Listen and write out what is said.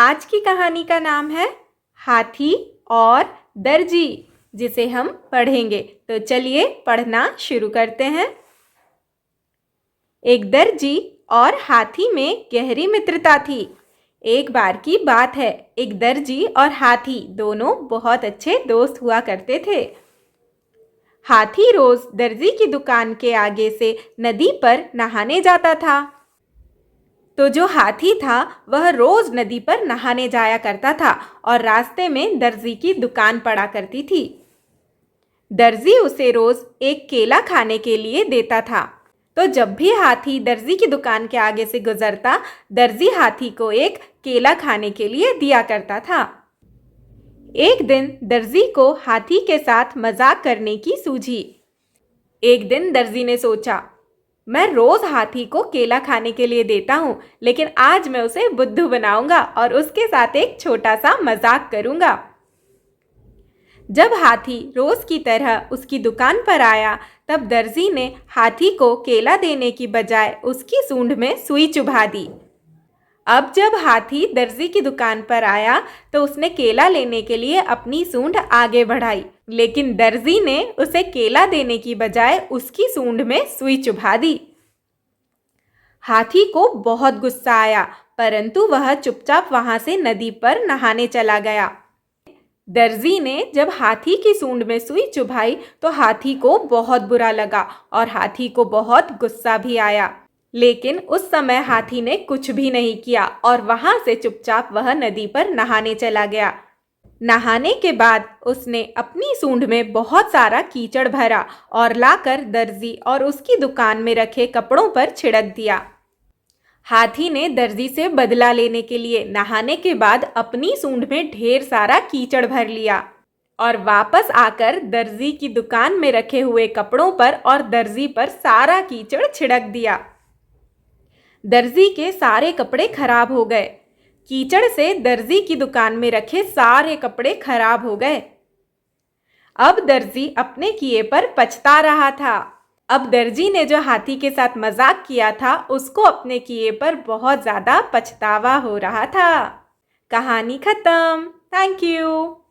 आज की कहानी का नाम है हाथी और दर्जी, जिसे हम पढ़ेंगे। तो चलिए पढ़ना शुरू करते हैं। एक दर्जी और हाथी में गहरी मित्रता थी। एक बार की बात है, एक दर्जी और हाथी दोनों बहुत अच्छे दोस्त हुआ करते थे। हाथी रोज दर्जी की दुकान के आगे से नदी पर नहाने जाता था। तो जो हाथी था वह रोज नदी पर नहाने जाया करता था और रास्ते में दर्जी की दुकान पड़ा करती थी। दर्जी उसे रोज एक केला खाने के लिए देता था। तो जब भी हाथी दर्जी की दुकान के आगे से गुजरता, दर्जी हाथी को एक केला खाने के लिए दिया करता था। एक दिन दर्जी को हाथी के साथ मजाक करने की सूझी। एक दिन दर्जी ने सोचा, मैं रोज हाथी को केला खाने के लिए देता हूँ, लेकिन आज मैं उसे बुद्धू बनाऊंगा और उसके साथ एक छोटा सा मजाक करूंगा। जब हाथी रोज की तरह उसकी दुकान पर आया, तब दर्जी ने हाथी को केला देने की बजाय उसकी सूंड में सुई चुभा दी। अब जब हाथी दर्जी की दुकान पर आया तो उसने केला लेने के लिए अपनी सूंड आगे बढ़ाई, लेकिन दर्जी ने उसे केला देने की बजाय उसकी सूंड में सुई चुभा दी। हाथी को बहुत गुस्सा आया, परंतु वह चुपचाप वहां से नदी पर नहाने चला गया। दर्जी ने जब हाथी की सूंड में सुई चुभाई तो हाथी को बहुत बुरा लगा और हाथी को बहुत गुस्सा भी आया, लेकिन उस समय हाथी ने कुछ भी नहीं किया और वहां से चुपचाप वह नदी पर नहाने चला गया। नहाने के बाद उसने अपनी सूंड में बहुत सारा कीचड़ भरा और लाकर दर्जी और उसकी दुकान में रखे कपड़ों पर छिड़क दिया। हाथी ने दर्जी से बदला लेने के लिए नहाने के बाद अपनी सूंड में ढेर सारा कीचड़ भर लिया और वापस आकर दर्जी की दुकान में रखे हुए कपड़ों पर और दर्जी पर सारा कीचड़ छिड़क दिया। दर्जी के सारे कपड़े खराब हो गए। कीचड़ से दर्जी की दुकान में रखे सारे कपड़े खराब हो गए। अब दर्जी अपने किए पर पछता रहा था। अब दर्जी ने जो हाथी के साथ मजाक किया था, उसको अपने किए पर बहुत ज्यादा पछतावा हो रहा था। कहानी खत्म। Thank you.